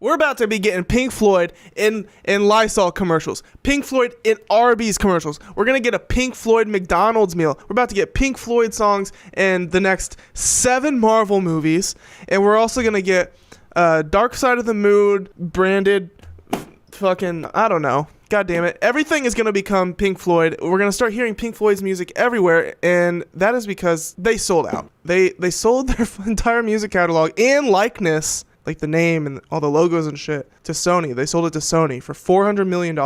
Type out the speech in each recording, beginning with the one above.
We're about to be getting Pink Floyd in Lysol commercials. Pink Floyd in Arby's commercials. We're going to get a Pink Floyd McDonald's meal. We're about to get Pink Floyd songs in the next 7 Marvel movies. And we're also going to get Dark Side of the Moon branded fucking, I don't know. God damn it. Everything is going to become Pink Floyd. We're going to start hearing Pink Floyd's music everywhere. And that is because they sold out. They sold their entire music catalog and likeness, like the name and all the logos and shit, to Sony. They sold it to Sony for $400 million.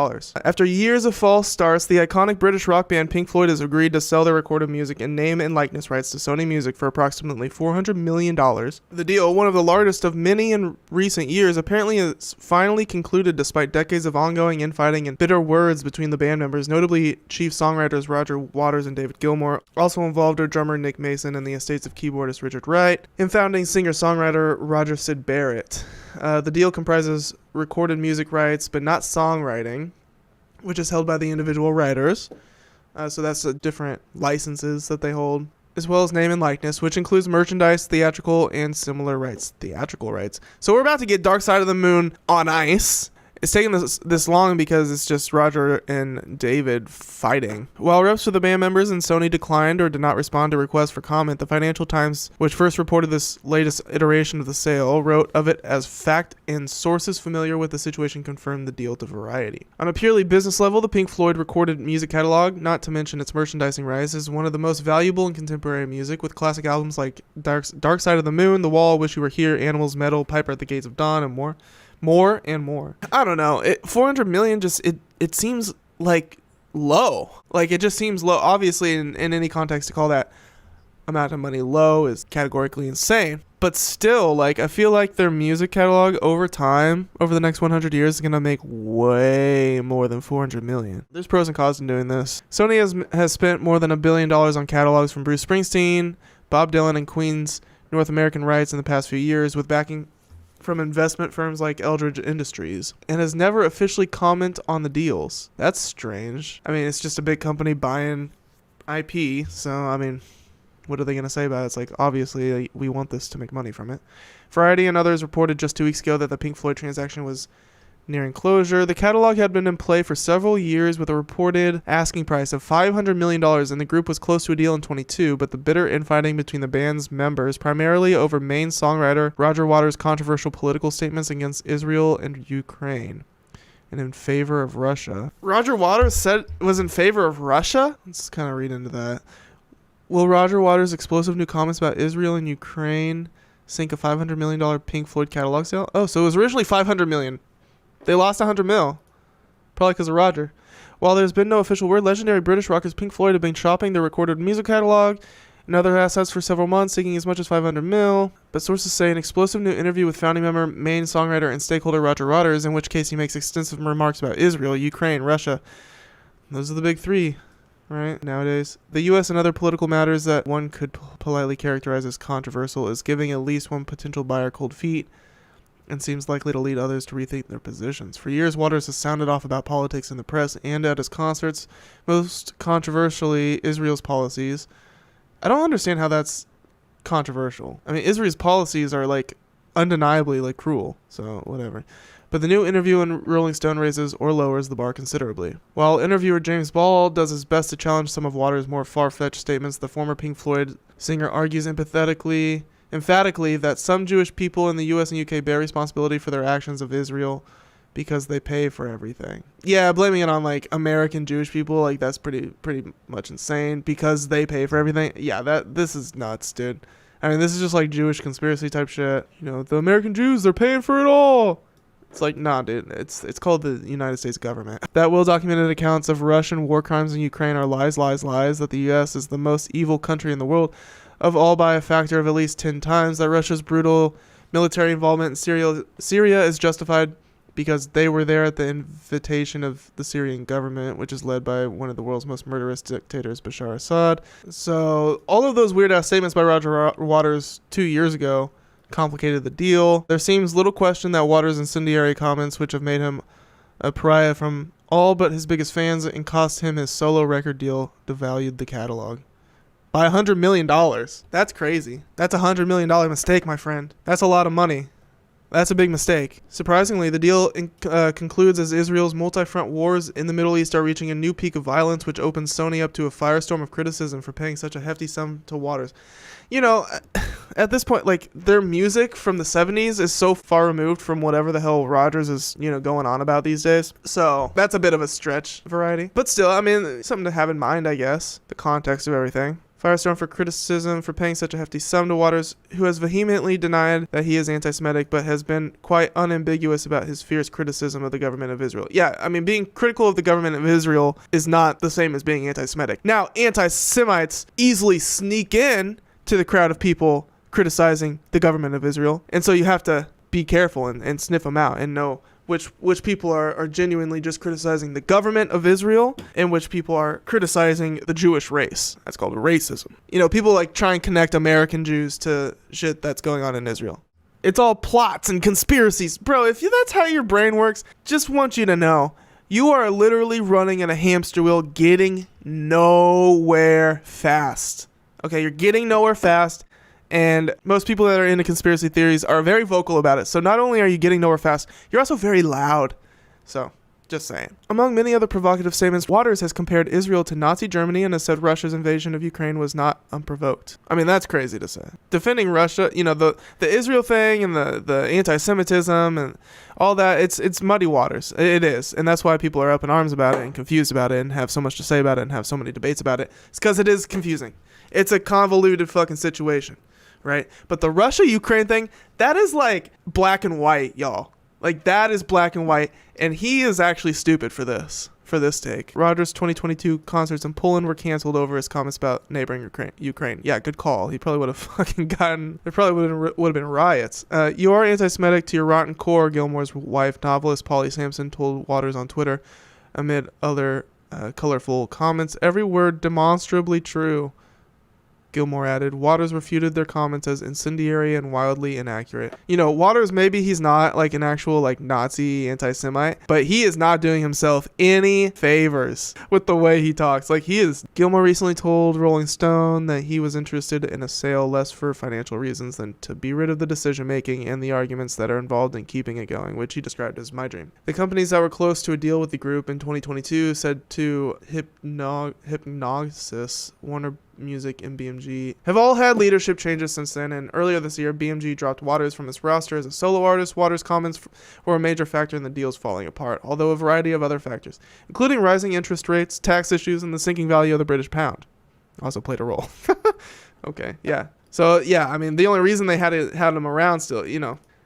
After years of false starts, the iconic British rock band Pink Floyd has agreed to sell their recorded music and name and likeness rights to Sony Music for approximately $400 million. The deal, one of the largest of many in recent years, apparently is finally concluded despite decades of ongoing infighting and bitter words between the band members. Notably, chief songwriters Roger Waters and David Gilmour. Also involved are drummer Nick Mason and the estates of keyboardist Richard Wright, and founding singer-songwriter Roger Sid Barrett. The deal comprises recorded music rights, but not songwriting, which is held by the individual writers. So that's different licenses that they hold, as well as name and likeness, which includes merchandise, theatrical, and similar rights. Theatrical rights. So we're about to get Dark Side of the Moon on ice. It's taking this long because it's just Roger and David fighting. While reps for the band members and Sony declined or did not respond to requests for comment, the Financial Times, which first reported this latest iteration of the sale, wrote of it as fact, and sources familiar with the situation confirmed the deal to Variety. On a purely business level, the Pink Floyd recorded music catalog, not to mention its merchandising rights, is one of the most valuable in contemporary music, with classic albums like Dark Side of the Moon, The Wall, Wish You Were Here, Animals, Metal, Piper at the Gates of Dawn, and more. More and more. I don't know. 400 million just it seems like low. Like it just seems low. Obviously, in any context, to call that amount of money low is categorically insane. But still, like I feel like their music catalog over time, over the next 100 years, is gonna make way more than 400 million. There's pros and cons in doing this. Sony has spent more than $1 billion on catalogs from Bruce Springsteen, Bob Dylan, and Queen's North American rights in the past few years, with backing from investment firms like Eldridge Industries, and has never officially commented on the deals. That's strange. I mean, it's just a big company buying IP, so I mean, what are they going to say about it? It's like, obviously, we want this to make money from it. Variety and others reported just 2 weeks ago that the Pink Floyd transaction was nearing closure. The catalog had been in play for several years with a reported asking price of $500 million, and the group was close to a deal in 2022, but the bitter infighting between the band's members, primarily over main songwriter Roger Waters' controversial political statements against Israel and Ukraine, and in favor of Russia. Roger Waters was in favor of Russia? Let's kind of read into that. Will Roger Waters' explosive new comments about Israel and Ukraine sink a $500 million Pink Floyd catalog sale? Oh, so it was originally $500 million. They lost $100 million, probably because of Roger. While there's been no official word, legendary British rockers Pink Floyd have been shopping their recorded music catalog and other assets for several months, seeking as much as $500 million. But sources say an explosive new interview with founding member, main songwriter, and stakeholder Roger Waters, in which case he makes extensive remarks about Israel, Ukraine, Russia. Those are the big three, right, nowadays. The U.S. and other political matters that one could politely characterize as controversial is giving at least one potential buyer cold feet, and seems likely to lead others to rethink their positions. For years, Waters has sounded off about politics in the press and at his concerts, most controversially Israel's policies. I don't understand how that's controversial. I mean, Israel's policies are like undeniably like cruel, so whatever. But the new interview in Rolling Stone raises or lowers the bar considerably. While interviewer James Ball does his best to challenge some of Waters' more far-fetched statements, the former Pink Floyd singer argues emphatically that some Jewish people in the US and UK bear responsibility for their actions of Israel because they pay for everything. Yeah, blaming it on like American Jewish people, like that's pretty much insane because they pay for everything. Yeah, this is nuts, dude. I mean, this is just like Jewish conspiracy type shit. You know, the American Jews, they're paying for it all. It's like, nah, dude. It's called the United States government. That well-documented accounts of Russian war crimes in Ukraine are lies, that the U.S. is the most evil country in the world, of all by a factor of at least 10 times, that Russia's brutal military involvement in Syria is justified because they were there at the invitation of the Syrian government, which is led by one of the world's most murderous dictators, Bashar Assad. So all of those weird-ass statements by Roger Waters 2 years ago complicated the deal. There seems little question that Waters' incendiary comments, which have made him a pariah from all but his biggest fans and cost him his solo record deal, devalued the catalog by $100 million. That's crazy. That's $100 million mistake, my friend. That's a lot of money. That's a big mistake. Surprisingly, the deal concludes as Israel's multi-front wars in the Middle East are reaching a new peak of violence, which opens Sony up to a firestorm of criticism for paying such a hefty sum to Waters. You know, at this point, like, their music from the 70s is so far removed from whatever the hell Rogers is, going on about these days. So that's a bit of a stretch, Variety. But still, I mean, something to have in mind, I guess, the context of everything. Firestorm for criticism for paying such a hefty sum to Waters, who has vehemently denied that he is anti-Semitic, but has been quite unambiguous about his fierce criticism of the government of Israel. Yeah, I mean, being critical of the government of Israel is not the same as being anti-Semitic. Now, anti-Semites easily sneak in to the crowd of people criticizing the government of Israel, and so you have to be careful and sniff them out and know which people are genuinely just criticizing the government of Israel and which people are criticizing the Jewish race. That's called racism. People like try and connect American Jews to shit that's going on in Israel. It's all plots and conspiracies. Bro, if that's how your brain works, just want you to know, you are literally running in a hamster wheel getting nowhere fast. Okay, you're getting nowhere fast. And most people that are into conspiracy theories are very vocal about it. So not only are you getting nowhere fast, you're also very loud. So, just saying. Among many other provocative statements, Waters has compared Israel to Nazi Germany and has said Russia's invasion of Ukraine was not unprovoked. I mean, that's crazy to say. Defending Russia, the Israel thing and the anti-Semitism and all that, it's muddy waters. It is. And that's why people are up in arms about it and confused about it and have so much to say about it and have so many debates about it. It's because it is confusing. It's a convoluted fucking situation. Right? But the Russia-Ukraine thing, that is like black and white, y'all. Like, that is black and white, and he is actually stupid for this take. Rogers' 2022 concerts in Poland were canceled over his comments about neighboring Ukraine. Yeah, good call. He probably would have fucking there probably would have been riots. You are anti-Semitic to your rotten core, Gilmours' wife, novelist Polly Sampson, told Waters on Twitter, amid other colorful comments. Every word demonstrably true. Gilmour added. Waters refuted their comments as incendiary and wildly inaccurate. Waters, maybe he's not like an actual like Nazi anti-Semite, but he is not doing himself any favors with the way he talks. Like, he is. Gilmour recently told Rolling Stone that he was interested in a sale less for financial reasons than to be rid of the decision making and the arguments that are involved in keeping it going, which he described as my dream. The companies that were close to a deal with the group in 2022 said to Hypnosis, Warner Music, and BMG have all had leadership changes since then, and earlier this year BMG dropped Waters from its roster as a solo artist. Waters' comments were a major factor in the deals falling apart, although a variety of other factors, including rising interest rates, tax issues, and the sinking value of the British pound, also played a role. Okay, yeah. So yeah, I mean, the only reason they had him around still,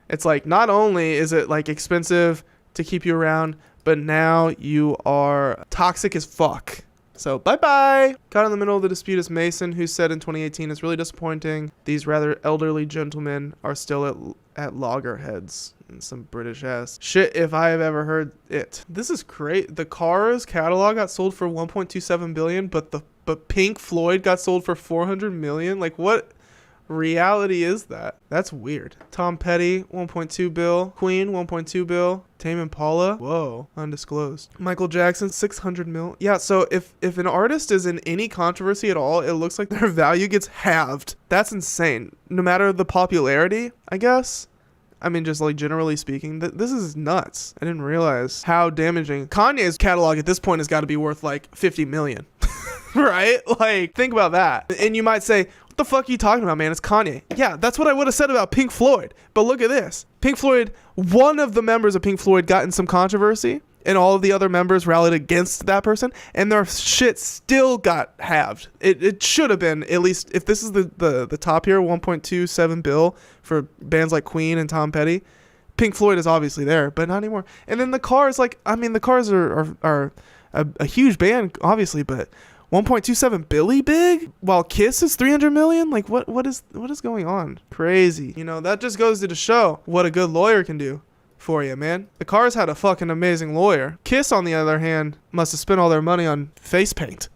it's like, not only is it like expensive to keep you around, but now you are toxic as fuck. So, bye-bye. Caught in the middle of the dispute is Mason, who said in 2018, it's really disappointing these rather elderly gentlemen are still at loggerheads. And some British ass shit if I have ever heard it. This is great. The Cars catalog got sold for $1.27 billion, but Pink Floyd got sold for $400 million. Like, what reality is that? That's weird. Tom Petty, 1.2 bill. Queen, 1.2 bill. Tame Impala, whoa, undisclosed. Michael Jackson, 600 mil. Yeah, so if an artist is in any controversy at all, it looks like their value gets halved. That's insane. No matter the popularity, I guess. I mean, just like generally speaking, this is nuts. I didn't realize how damaging. Kanye's catalog at this point has got to be worth like 50 million. Right? Like, think about that. And you might say, what the fuck are you talking about, man? It's Kanye. Yeah, that's what I would have said about Pink Floyd. But look at this. Pink Floyd, one of the members of Pink Floyd got in some controversy, and all of the other members rallied against that person, and their shit still got halved. It should have been, at least, if this is the top here, 1.27 bill for bands like Queen and Tom Petty. Pink Floyd is obviously there, but not anymore. And then the Cars, like, I mean, the Cars are a huge band, obviously, but 1.27 billy big, while Kiss is 300 million. Like, what is going on? Crazy. That just goes to show what a good lawyer can do for you, man. The Cars had a fucking amazing lawyer. Kiss, on the other hand, must have spent all their money on face paint.